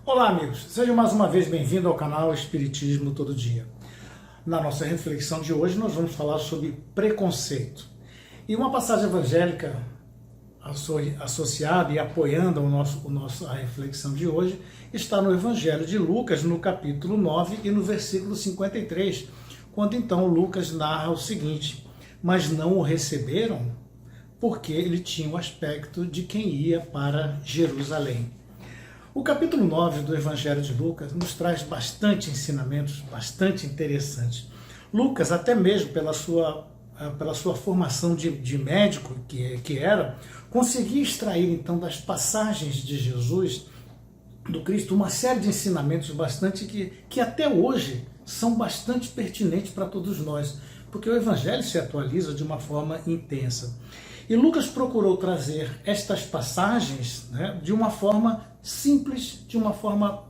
Olá, amigos, sejam mais uma vez bem-vindos ao canal Espiritismo Todo Dia. Na nossa reflexão de hoje nós vamos falar sobre preconceito. E uma passagem evangélica associada e apoiando a reflexão de hoje está no Evangelho de Lucas, no capítulo 9 e no versículo 53, quando então Lucas narra o seguinte: mas não o receberam porque ele tinha o aspecto de quem ia para Jerusalém. O capítulo 9 do Evangelho de Lucas nos traz bastante ensinamentos, bastante interessantes. Lucas, até mesmo pela sua formação de médico que era, conseguia extrair então das passagens de Jesus, do Cristo, uma série de ensinamentos bastante que até hoje são bastante pertinentes para todos nós, porque o Evangelho se atualiza de uma forma intensa. E Lucas procurou trazer estas passagens, né, de uma forma simples, de uma forma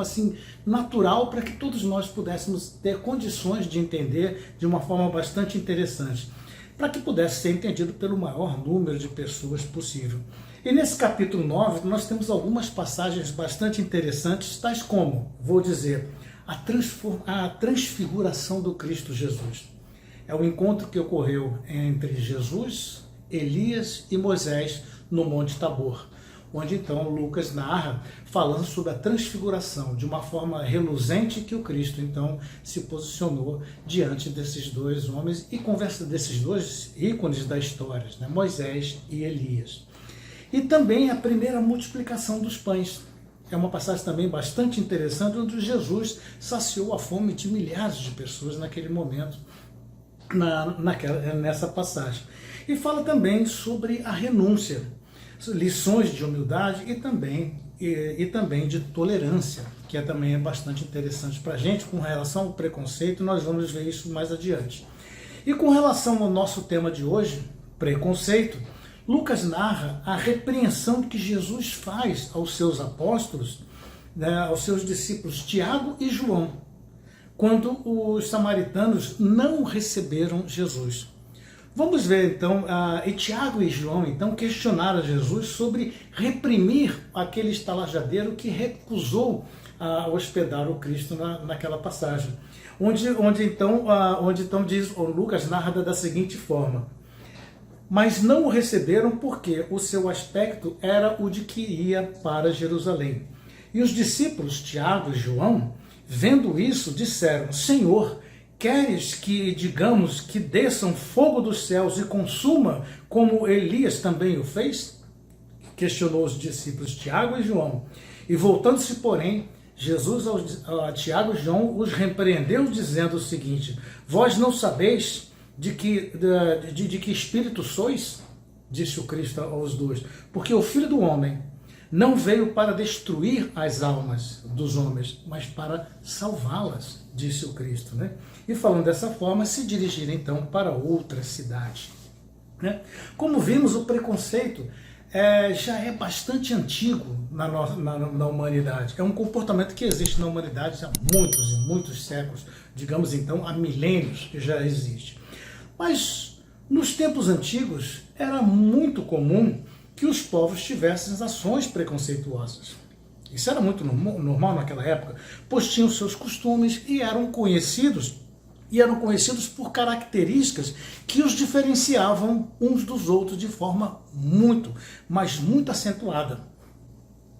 assim, natural, para que todos nós pudéssemos ter condições de entender de uma forma bastante interessante, para que pudesse ser entendido pelo maior número de pessoas possível. E nesse capítulo 9 nós temos algumas passagens bastante interessantes, tais como, vou dizer, a transfiguração do Cristo Jesus. É o encontro que ocorreu entre Jesus, Elias e Moisés no Monte Tabor, onde então Lucas narra falando sobre a transfiguração, de uma forma reluzente que o Cristo então se posicionou diante desses dois homens e conversa desses dois ícones da história, né, Moisés e Elias. E também a primeira multiplicação dos pães. É uma passagem também bastante interessante, onde Jesus saciou a fome de milhares de pessoas naquele momento, nessa passagem. E fala também sobre a renúncia, lições de humildade e também de tolerância, que também é bastante interessante para a gente com relação ao preconceito. Nós vamos ver isso mais adiante. E com relação ao nosso tema de hoje, preconceito, Lucas narra a repreensão que Jesus faz aos seus apóstolos, né, aos seus discípulos Tiago e João, quando os samaritanos não receberam Jesus. Vamos ver então, e Tiago e João então questionaram Jesus sobre reprimir aquele estalajadeiro que recusou hospedar o Cristo naquela passagem, onde então diz, o Lucas narra da seguinte forma: mas não o receberam porque o seu aspecto era o de que ia para Jerusalém. E os discípulos Tiago e João, vendo isso, disseram: Senhor, queres que digamos que desçam fogo dos céus e consuma, como Elias também o fez? Questionou os discípulos Tiago e João. E voltando-se, porém, Jesus a Tiago e João os repreendeu, dizendo o seguinte: vós não sabeis de que espírito sois? Disse o Cristo aos dois. Porque o Filho do Homem não veio para destruir as almas dos homens, mas para salvá-las, disse o Cristo, né? E falando dessa forma, se dirigiram então para outra cidade, né? Como vimos, o preconceito já é bastante antigo na humanidade. É um comportamento que existe na humanidade há muitos e muitos séculos, digamos então há milênios que já existe. Mas nos tempos antigos era muito comum que os povos tivessem ações preconceituosas. Isso era muito normal naquela época, pois tinham seus costumes e eram conhecidos por características que os diferenciavam uns dos outros de forma muito, mas muito acentuada.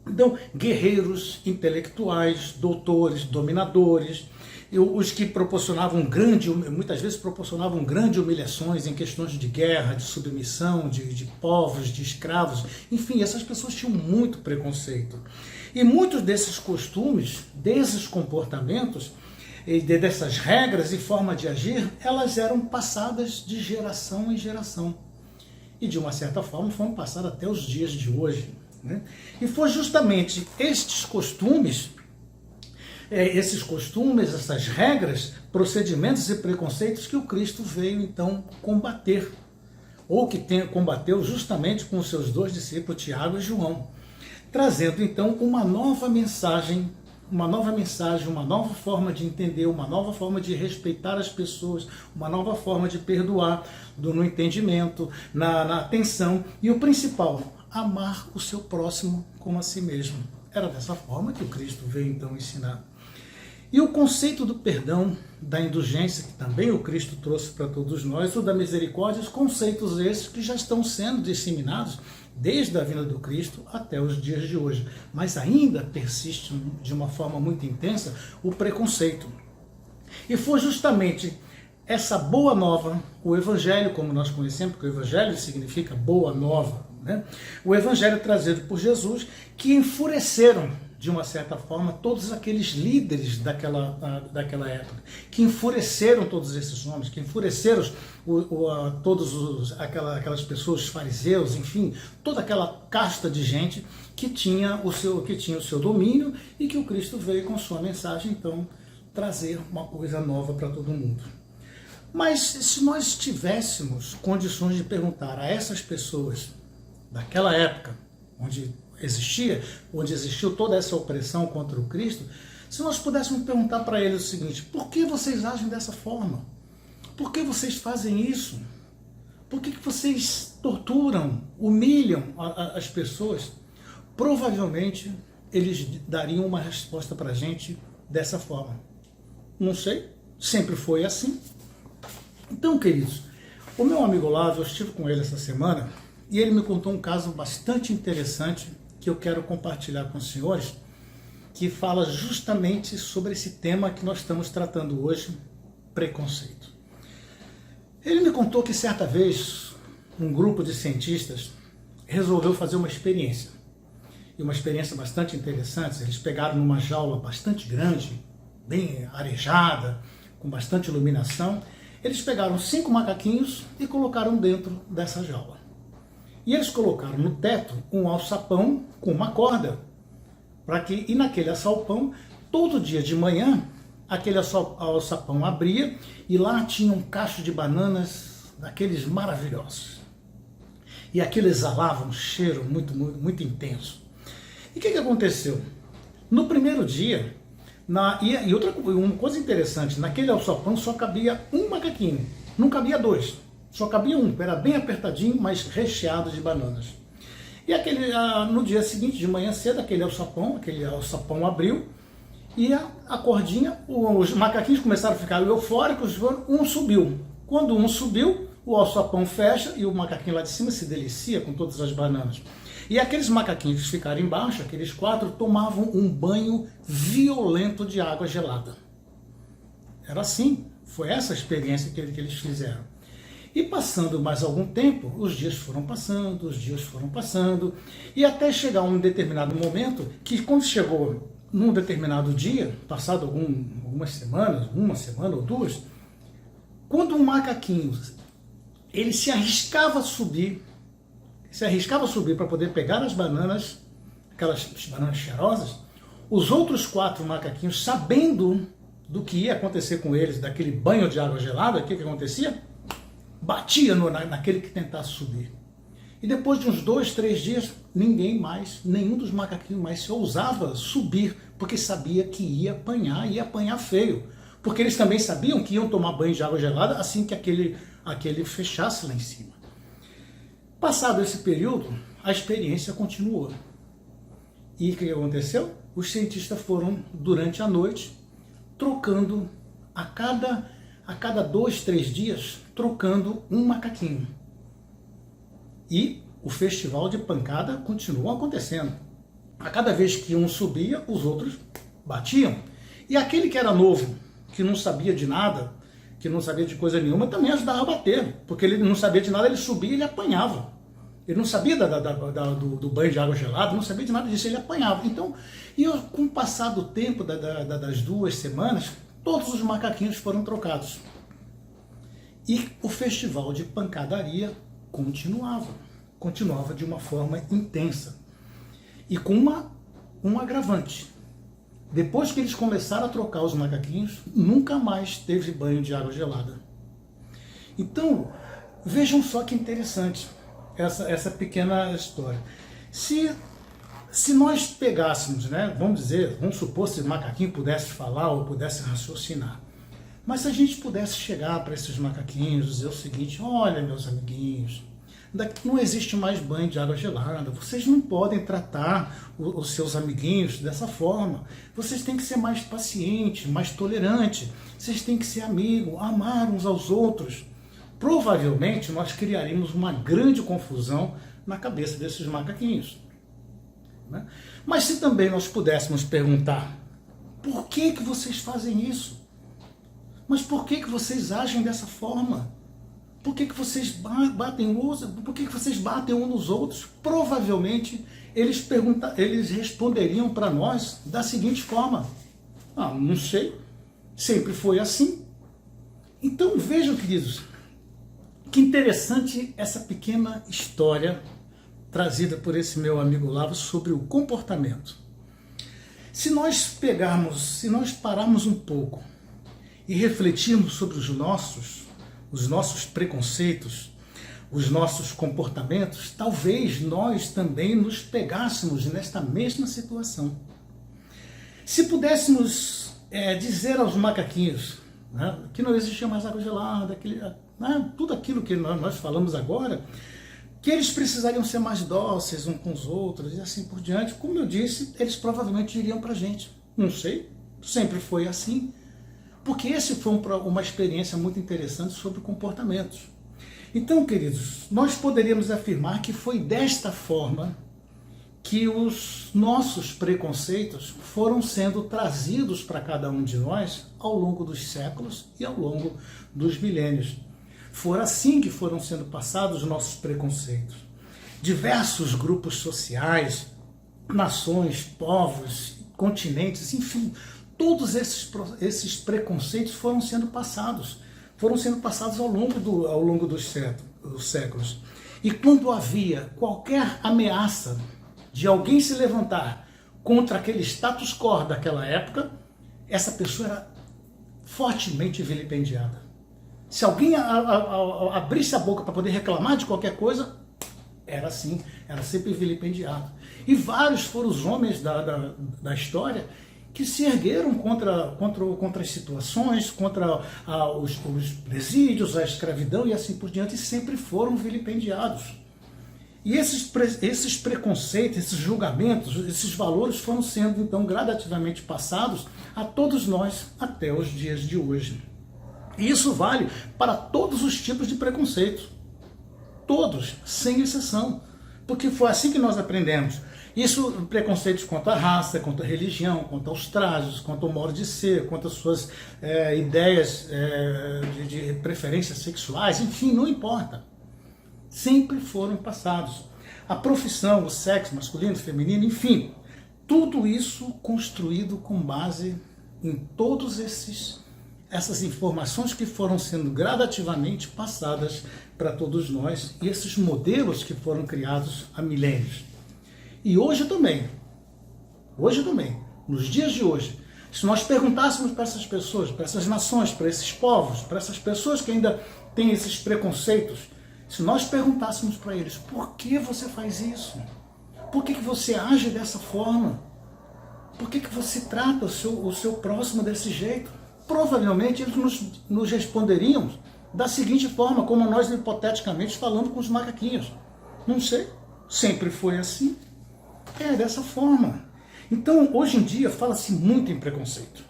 Então, guerreiros, intelectuais, doutores, dominadores, os que muitas vezes proporcionavam grandes humilhações em questões de guerra, de submissão, de povos, de escravos, enfim, essas pessoas tinham muito preconceito. E muitos desses costumes, desses comportamentos, dessas regras e forma de agir, elas eram passadas de geração em geração. E de uma certa forma foram passadas até os dias de hoje, né? E foi justamente essas regras, procedimentos e preconceitos que o Cristo veio então combater, ou que combateu justamente com os seus dois discípulos, Tiago e João, trazendo então uma nova mensagem, uma nova forma de entender, uma nova forma de respeitar as pessoas, uma nova forma de perdoar, no entendimento, na atenção, e o principal, amar o seu próximo como a si mesmo. Era dessa forma que o Cristo veio então ensinar. E o conceito do perdão, da indulgência, que também o Cristo trouxe para todos nós, o da misericórdia, os conceitos esses que já estão sendo disseminados desde a vinda do Cristo até os dias de hoje. Mas ainda persiste de uma forma muito intensa o preconceito. E foi justamente essa boa nova, o Evangelho, como nós conhecemos, porque o Evangelho significa boa nova, né? O Evangelho trazido por Jesus, que enfureceram, de uma certa forma, todos aqueles líderes daquela época, que enfureceram todos esses homens, que enfureceram aquelas pessoas, os fariseus, enfim, toda aquela casta de gente que tinha o seu domínio e que o Cristo veio com sua mensagem, então, trazer uma coisa nova para todo mundo. Mas se nós tivéssemos condições de perguntar a essas pessoas daquela época, onde existiu toda essa opressão contra o Cristo, se nós pudéssemos perguntar para eles o seguinte: por que vocês agem dessa forma? Por que vocês fazem isso? Por que vocês torturam, humilham as pessoas? Provavelmente eles dariam uma resposta para a gente dessa forma: não sei, sempre foi assim. Então, queridos, o meu amigo Olavo, eu estive com ele essa semana e ele me contou um caso bastante interessante que eu quero compartilhar com os senhores, que fala justamente sobre esse tema que nós estamos tratando hoje, preconceito. Ele me contou que certa vez um grupo de cientistas resolveu fazer uma experiência, e uma experiência bastante interessante. Eles pegaram numa jaula bastante grande, bem arejada, com bastante iluminação, eles pegaram 5 macaquinhos e colocaram dentro dessa jaula. E eles colocaram no teto um alçapão com uma corda, e naquele alçapão, todo dia de manhã, aquele alçapão abria e lá tinha um cacho de bananas daqueles maravilhosos. E aquilo exalava um cheiro muito, muito, muito intenso. E o que aconteceu? No primeiro dia, uma coisa interessante, naquele alçapão só cabia um macaquinho, não cabia 2, só cabia um, era bem apertadinho, mas recheado de bananas. E no dia seguinte, de manhã cedo, aquele alçapão abriu, e a cordinha, os macaquinhos começaram a ficar eufóricos, um subiu. Quando um subiu, o alçapão fecha e o macaquinho lá de cima se delicia com todas as bananas. E aqueles macaquinhos que ficaram embaixo, aqueles 4, tomavam um banho violento de água gelada. Era assim, foi essa a experiência que eles fizeram. E passando mais algum tempo, os dias foram passando, e até chegar um determinado momento, que quando chegou num determinado dia, passado algumas semanas, uma semana ou 2, quando um macaquinho ele se arriscava a subir para poder pegar as bananas, aquelas bananas cheirosas, os outros 4 macaquinhos, sabendo do que ia acontecer com eles, daquele banho de água gelada, o que acontecia? Batia naquele que tentasse subir. E depois de uns 2, 3 dias, nenhum dos macaquinhos mais se ousava subir, porque sabia que ia apanhar feio. Porque eles também sabiam que iam tomar banho de água gelada assim que aquele fechasse lá em cima. Passado esse período, a experiência continuou. E o que aconteceu? Os cientistas foram, durante a noite, trocando a cada 2, 3 dias, trocando um macaquinho. E o festival de pancada continuou acontecendo. A cada vez que um subia, os outros batiam. E aquele que era novo, que não sabia de nada, que não sabia de coisa nenhuma, também ajudava a bater. Porque ele não sabia de nada, ele subia e ele apanhava. Ele não sabia do banho de água gelada, não sabia de nada disso, ele apanhava. Então, com o passar do tempo das 2 semanas, todos os macaquinhos foram trocados. E o festival de pancadaria continuava de uma forma intensa. E com um agravante. Depois que eles começaram a trocar os macaquinhos, nunca mais teve banho de água gelada. Então, vejam só que interessante essa pequena história. Se nós pegássemos, né, vamos supor, se o macaquinho pudesse falar ou pudesse raciocinar, mas se a gente pudesse chegar para esses macaquinhos e dizer o seguinte: olha, meus amiguinhos, Não existe mais banho de água gelada, vocês não podem tratar os seus amiguinhos dessa forma, vocês têm que ser mais pacientes, mais tolerantes, vocês têm que ser amigos, amar uns aos outros. Provavelmente nós criaríamos uma grande confusão na cabeça desses macaquinhos, né? Mas se também nós pudéssemos perguntar, por que vocês fazem isso? Mas por que vocês agem dessa forma? Por que vocês batem por que vocês batem uns nos outros? Provavelmente eles responderiam para nós da seguinte forma: não sei, sempre foi assim. Então vejam, queridos, que interessante essa pequena história trazida por esse meu amigo Lavo sobre o comportamento. Se nós pararmos um pouco e refletirmos sobre os nossos preconceitos, os nossos comportamentos, talvez nós também nos pegássemos nesta mesma situação. Se pudéssemos dizer aos macaquinhos, né, que não existia mais água gelada, tudo aquilo que nós falamos agora, que eles precisariam ser mais dóceis uns com os outros e assim por diante, como eu disse, eles provavelmente diriam para a gente, não sei, sempre foi assim. Porque esse foi uma experiência muito interessante sobre comportamentos. Então, queridos, nós poderíamos afirmar que foi desta forma que os nossos preconceitos foram sendo trazidos para cada um de nós ao longo dos séculos e ao longo dos milênios. Foi assim que foram sendo passados os nossos preconceitos. Diversos grupos sociais, nações, povos, continentes, enfim, todos esses preconceitos foram sendo passados ao longo dos séculos. E quando havia qualquer ameaça de alguém se levantar contra aquele status quo daquela época, essa pessoa era fortemente vilipendiada. Se alguém abrisse a boca para poder reclamar de qualquer coisa, era sempre vilipendiado. E vários foram os homens da história que se ergueram contra as situações, contra os presídios, a escravidão e assim por diante, e sempre foram vilipendiados. E esses preconceitos, esses julgamentos, esses valores foram sendo então gradativamente passados a todos nós até os dias de hoje. E isso vale para todos os tipos de preconceitos. Todos, sem exceção. Porque foi assim que nós aprendemos. Isso, preconceitos quanto à raça, quanto à religião, quanto aos trajes, quanto ao modo de ser, quanto às suas ideias de preferências sexuais, enfim, não importa. Sempre foram passados. A profissão, o sexo masculino, feminino, enfim, tudo isso construído com base em todos essas informações que foram sendo gradativamente passadas para todos nós e esses modelos que foram criados há milênios. E hoje também, nos dias de hoje, se nós perguntássemos para essas pessoas, para essas nações, para esses povos, para essas pessoas que ainda têm esses preconceitos, se nós perguntássemos para eles, por que você faz isso? Por que você age dessa forma? Por que você trata o seu próximo desse jeito? Provavelmente eles nos responderiam da seguinte forma, como nós hipoteticamente falando com os macaquinhos. Não sei, sempre foi assim. É dessa forma. Então, hoje em dia, fala-se muito em preconceito.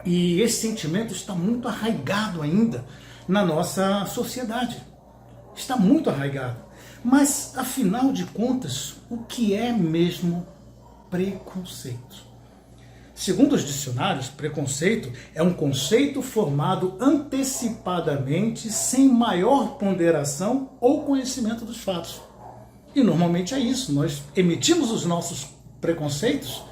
E esse sentimento está muito arraigado ainda na nossa sociedade. Está muito arraigado. Mas, afinal de contas, o que é mesmo preconceito? Segundo os dicionários, preconceito é um conceito formado antecipadamente, sem maior ponderação ou conhecimento dos fatos. E normalmente é isso, nós emitimos os nossos preconceitos,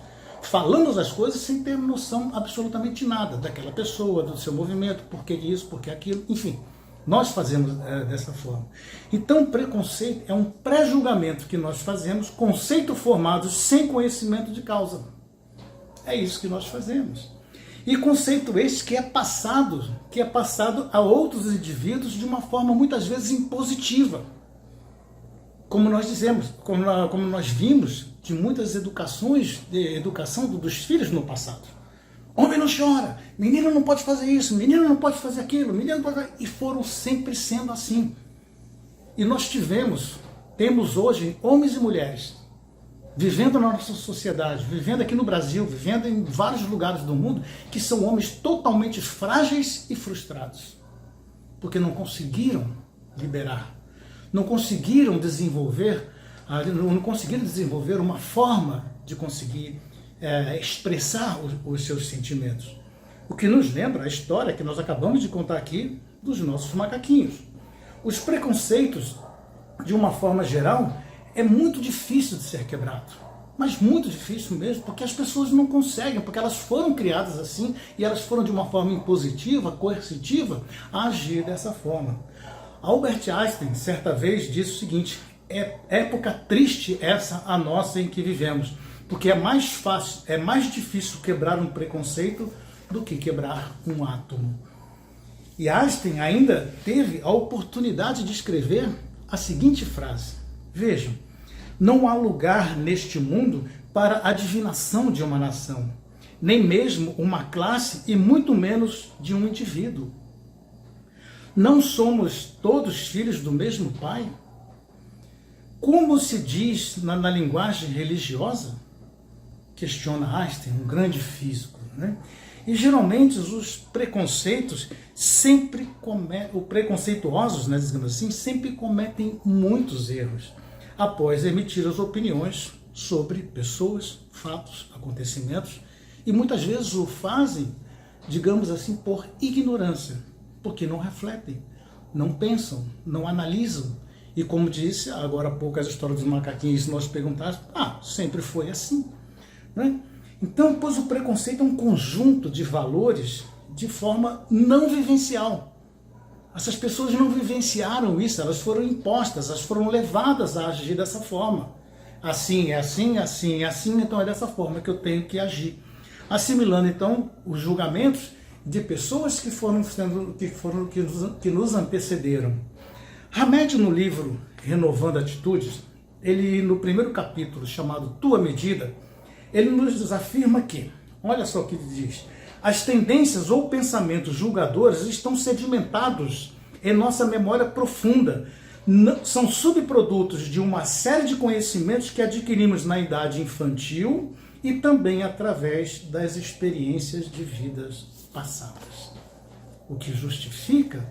falamos as coisas sem ter noção absolutamente nada daquela pessoa, do seu movimento, por que isso, por que aquilo, enfim. Nós fazemos dessa forma. Então, preconceito é um pré-julgamento que nós fazemos, conceito formado sem conhecimento de causa. É isso que nós fazemos. E conceito este que é passado a outros indivíduos de uma forma muitas vezes impositiva. Como nós dizemos, como nós vimos de muitas educação dos filhos no passado. Homem não chora, menino não pode fazer isso, menino não pode fazer aquilo, menino não pode fazer... E foram sempre sendo assim. E nós temos hoje homens e mulheres vivendo na nossa sociedade, vivendo aqui no Brasil, vivendo em vários lugares do mundo, que são homens totalmente frágeis e frustrados, porque não conseguiram liberar, não conseguiram desenvolver uma forma de conseguir expressar os seus sentimentos. O que nos lembra a história que nós acabamos de contar aqui dos nossos macaquinhos. Os preconceitos, de uma forma geral, é muito difícil de ser quebrado, mas muito difícil mesmo, porque as pessoas não conseguem, porque elas foram criadas assim e elas foram de uma forma impositiva, coercitiva, a agir dessa forma. Albert Einstein, certa vez, disse o seguinte: é época triste essa a nossa em que vivemos, porque é mais difícil quebrar um preconceito do que quebrar um átomo. E Einstein ainda teve a oportunidade de escrever a seguinte frase: vejam, não há lugar neste mundo para a divinação de uma nação, nem mesmo uma classe e muito menos de um indivíduo. Não somos todos filhos do mesmo Pai? Como se diz na linguagem religiosa? Questiona Einstein, um grande físico, né? E geralmente os preconceitos preconceituosos, né, digamos assim, sempre cometem muitos erros após emitir as opiniões sobre pessoas, fatos, acontecimentos, e muitas vezes o fazem, digamos assim, por ignorância, porque não refletem, não pensam, não analisam. E como disse agora há pouco as histórias dos macaquinhos, se nós perguntarmos, sempre foi assim, né? Então, pois o preconceito é um conjunto de valores de forma não vivencial. Essas pessoas não vivenciaram isso, elas foram impostas, elas foram levadas a agir dessa forma. Assim, é assim, assim, é assim, então é dessa forma que eu tenho que agir. Assimilando, então, os julgamentos de pessoas que nos antecederam. Hamed, no livro Renovando Atitudes, ele, no primeiro capítulo, chamado Tua Medida, ele nos afirma que, olha só o que ele diz: as tendências ou pensamentos julgadores estão sedimentados em nossa memória profunda. São subprodutos de uma série de conhecimentos que adquirimos na idade infantil e também através das experiências de vidas passadas. O que justifica,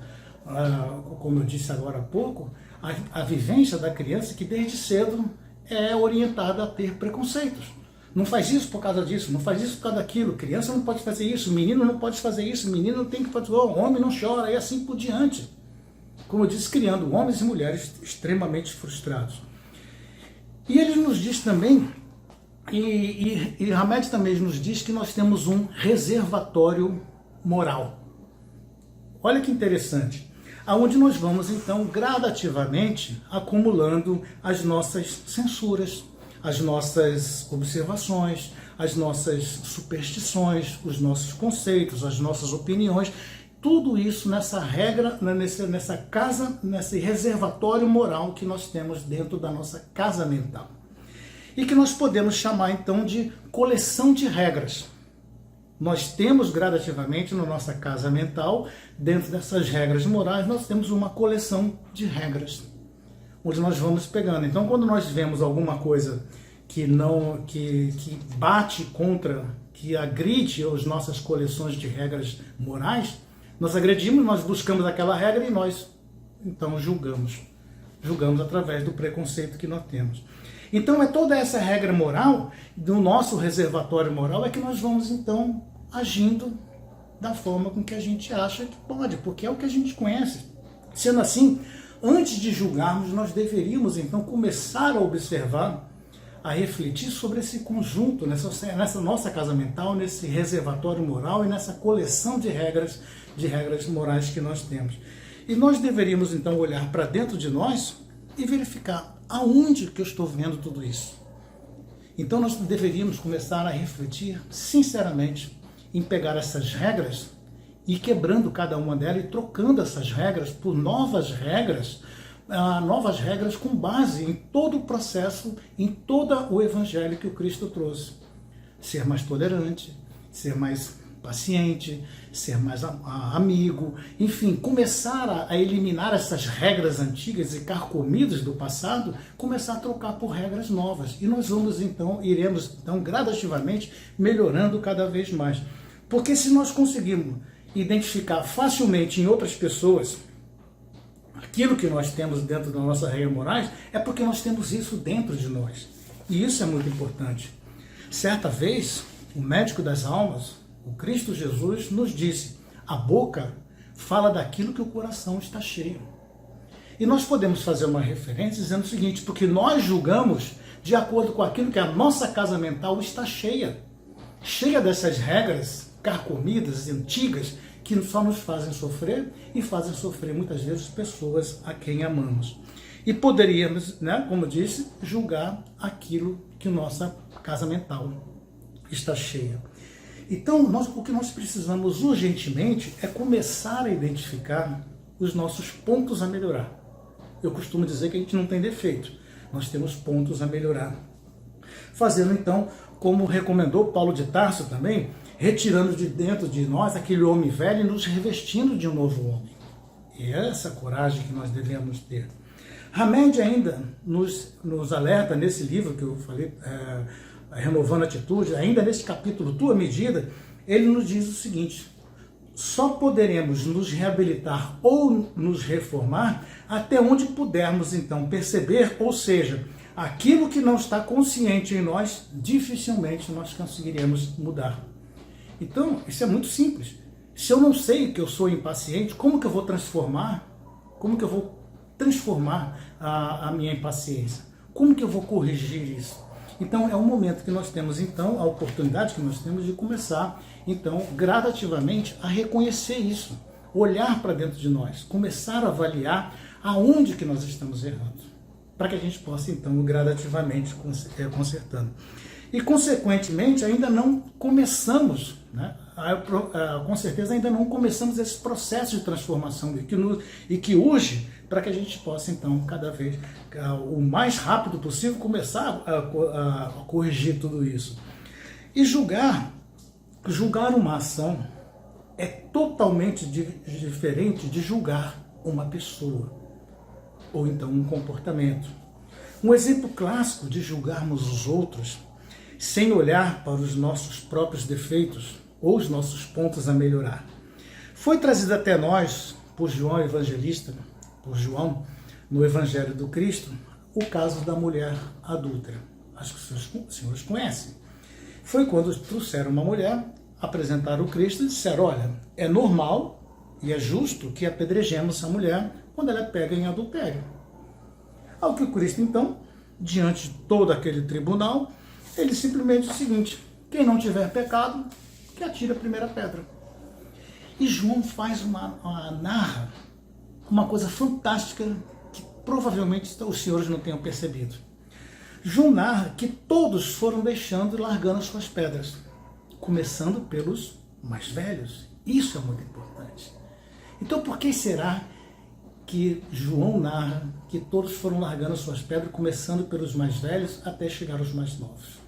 como eu disse agora há pouco, a vivência da criança que desde cedo é orientada a ter preconceitos. Não faz isso por causa disso, não faz isso por causa daquilo, criança não pode fazer isso, menino não pode fazer isso, menino tem que fazer, homem não chora, e assim por diante. Como eu disse, criando homens e mulheres extremamente frustrados. E ele nos diz também, e Hamed também nos diz que nós temos um reservatório moral. Olha que interessante, aonde nós vamos então gradativamente acumulando as nossas censuras, as nossas observações, as nossas superstições, os nossos conceitos, as nossas opiniões, tudo isso nessa regra, nessa casa, nesse reservatório moral que nós temos dentro da nossa casa mental. E que nós podemos chamar então de coleção de regras. Nós temos gradativamente na nossa casa mental, dentro dessas regras morais, nós temos uma coleção de regras, onde nós vamos pegando. Então, quando nós vemos alguma coisa que bate contra, que agride as nossas coleções de regras morais, nós agredimos, nós buscamos aquela regra e nós, então, julgamos através do preconceito que nós temos. Então, é toda essa regra moral, do nosso reservatório moral, é que nós vamos, então, agindo da forma com que a gente acha que pode, porque é o que a gente conhece. Sendo assim, antes de julgarmos, nós deveríamos então começar a observar, a refletir sobre esse conjunto, nessa nossa casa mental, nesse reservatório moral e nessa coleção de regras morais que nós temos. E nós deveríamos então olhar para dentro de nós e verificar aonde que eu estou vendo tudo isso. Então nós deveríamos começar a refletir sinceramente em pegar essas regras e quebrando cada uma delas e trocando essas regras por novas regras com base em todo o processo, em todo o evangelho que o Cristo trouxe. Ser mais tolerante, ser mais paciente, ser mais amigo, enfim, começar a eliminar essas regras antigas e carcomidas do passado, começar a trocar por regras novas. E nós iremos então gradativamente melhorando cada vez mais. Porque se nós conseguirmos identificar facilmente em outras pessoas aquilo que nós temos dentro da nossa regra morais, é porque nós temos isso dentro de nós. E isso é muito importante. Certa vez, o médico das almas, o Cristo Jesus, nos disse: a boca fala daquilo que o coração está cheio. E nós podemos fazer uma referência dizendo o seguinte: porque nós julgamos de acordo com aquilo que a nossa casa mental está cheia. Cheia dessas regras carcomidas, antigas, que só nos fazem sofrer e fazem sofrer muitas vezes pessoas a quem amamos. E poderíamos, como disse, julgar aquilo que nossa casa mental está cheia. Então, o que nós precisamos urgentemente é começar a identificar os nossos pontos a melhorar. Eu costumo dizer que a gente não tem defeito, nós temos pontos a melhorar. Fazendo então, como recomendou Paulo de Tarso também, retirando de dentro de nós aquele homem velho e nos revestindo de um novo homem. E é essa coragem que nós devemos ter. Hamed ainda nos alerta nesse livro que eu falei, Renovando a Atitude, ainda nesse capítulo Tua Medida, ele nos diz o seguinte: só poderemos nos reabilitar ou nos reformar até onde pudermos então perceber, ou seja, aquilo que não está consciente em nós, dificilmente nós conseguiremos mudar. Então, isso é muito simples. Se eu não sei que eu sou impaciente, como que eu vou transformar? Como que eu vou transformar a minha impaciência? Como que eu vou corrigir isso? Então, é um momento que nós temos, então, a oportunidade que nós temos de começar, então, gradativamente a reconhecer isso, olhar para dentro de nós, começar a avaliar aonde que nós estamos errando, para que a gente possa, então, gradativamente consertando. E, consequentemente, ainda não começamos, com certeza ainda não começamos esse processo de transformação e que urge para que a gente possa, então, cada vez, o mais rápido possível, começar a corrigir tudo isso. E julgar uma ação é totalmente diferente de julgar uma pessoa, ou então um comportamento. Um exemplo clássico de julgarmos os outros sem olhar para os nossos próprios defeitos ou os nossos pontos a melhorar. Foi trazido até nós, por João Evangelista, por João, no Evangelho do Cristo, o caso da mulher adúltera. Acho que os senhores conhecem. Foi quando trouxeram uma mulher, apresentaram o Cristo e disseram: olha, é normal e é justo que apedrejemos a mulher quando ela é pega em adultério. Ao que o Cristo, então, diante de todo aquele tribunal, ele simplesmente diz o seguinte: quem não tiver pecado, que atire a primeira pedra. E João faz narra uma coisa fantástica que provavelmente os senhores não tenham percebido. João narra que todos foram deixando e largando as suas pedras, começando pelos mais velhos. Isso é muito importante. Então, por que será que João narra que todos foram largando as suas pedras, começando pelos mais velhos até chegar aos mais novos?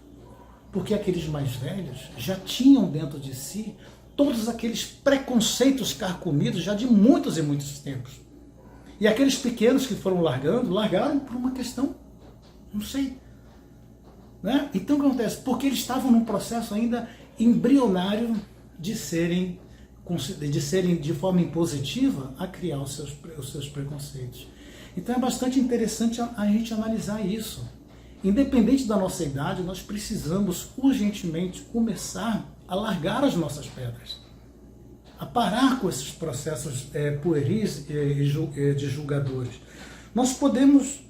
Porque aqueles mais velhos já tinham dentro de si todos aqueles preconceitos carcomidos já de muitos e muitos tempos. E aqueles pequenos que foram largaram por uma questão, não sei. Então o que acontece? Porque eles estavam num processo ainda embrionário de serem de forma impositiva a criar os seus preconceitos. Então é bastante interessante a gente analisar isso. Independente da nossa idade, nós precisamos urgentemente começar a largar as nossas pedras, a parar com esses processos pueris de julgadores. Nós podemos,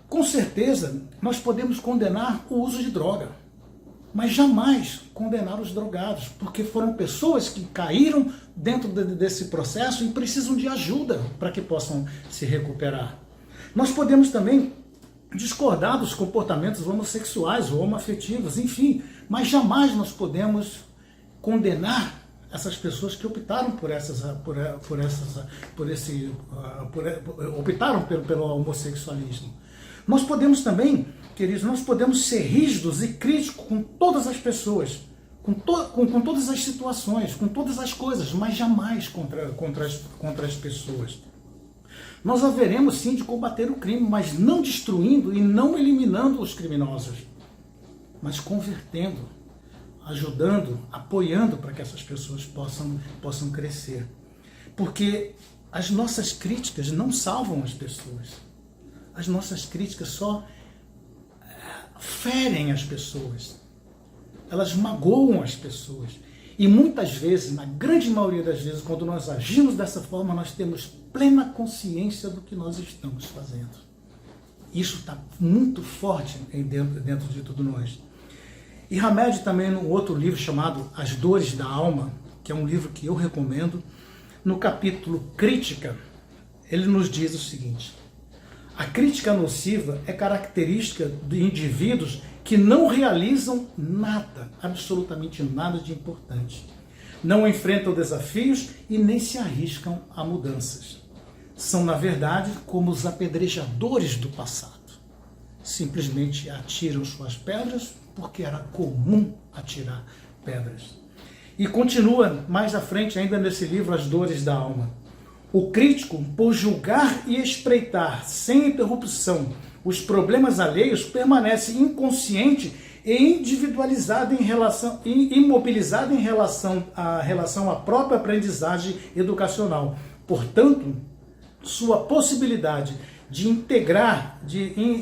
com certeza, condenar o uso de droga, mas jamais condenar os drogados, porque foram pessoas que caíram dentro desse processo e precisam de ajuda para que possam se recuperar. Nós podemos também discordar dos comportamentos homossexuais ou homoafetivos, enfim, mas jamais nós podemos condenar essas pessoas que optaram optaram pelo homossexualismo. Nós podemos também, queridos, ser rígidos e críticos com todas as pessoas, com todas as situações, com todas as coisas, mas jamais contra as pessoas. Nós haveremos sim de combater o crime, mas não destruindo e não eliminando os criminosos, mas convertendo, ajudando, apoiando para que essas pessoas possam crescer. Porque as nossas críticas não salvam as pessoas. As nossas críticas só ferem as pessoas. Elas magoam as pessoas. E muitas vezes, na grande maioria das vezes, quando nós agimos dessa forma, nós temos plena consciência do que nós estamos fazendo. Isso está muito forte dentro de tudo nós. E Hamed também, num outro livro chamado As Dores da Alma, que é um livro que eu recomendo, no capítulo Crítica, ele nos diz o seguinte: a crítica nociva é característica de indivíduos que não realizam nada, absolutamente nada de importante. Não enfrentam desafios e nem se arriscam a mudanças. São, na verdade, como os apedrejadores do passado. Simplesmente atiram suas pedras porque era comum atirar pedras. E continua mais à frente, ainda nesse livro, As Dores da Alma. O crítico, por julgar e espreitar sem interrupção os problemas alheios, permanece inconsciente e individualizado imobilizado em relação à própria aprendizagem educacional. Portanto, sua possibilidade de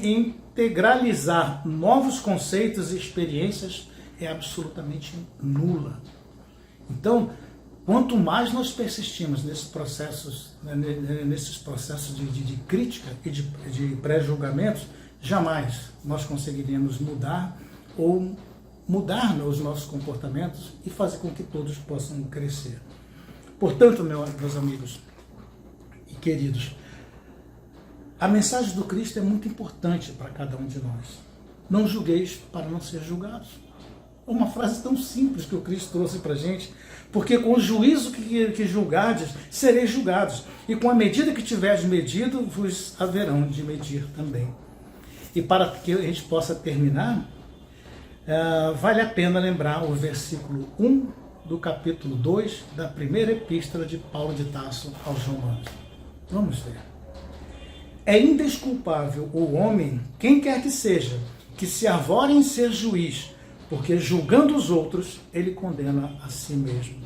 integralizar novos conceitos e experiências é absolutamente nula. Então, quanto mais nós persistimos nesses processos de crítica e de pré-julgamentos, jamais nós conseguiríamos mudar os nossos comportamentos e fazer com que todos possam crescer. Portanto, meus amigos e queridos, a mensagem do Cristo é muito importante para cada um de nós. Não julgueis para não ser julgados. Uma frase tão simples que o Cristo trouxe para a gente, porque com o juízo que julgardes, sereis julgados, e com a medida que tiverdes medido, vos haverão de medir também. E para que a gente possa terminar, vale a pena lembrar o versículo 1 do capítulo 2 da primeira epístola de Paulo de Tarso aos Romanos. Vamos ver. É indesculpável o homem, quem quer que seja, que se arvore em ser juiz, porque julgando os outros, ele condena a si mesmo,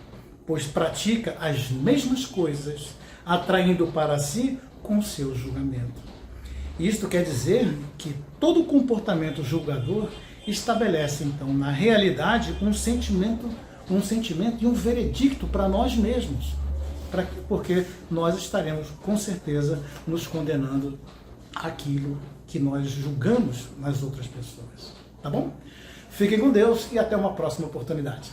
pois pratica as mesmas coisas, atraindo para si com seu julgamento. Isto quer dizer que todo comportamento julgador estabelece, então, na realidade, um sentimento e um veredicto para nós mesmos, porque nós estaremos, com certeza, nos condenando aquilo que nós julgamos nas outras pessoas. Tá bom? Fiquem com Deus e até uma próxima oportunidade.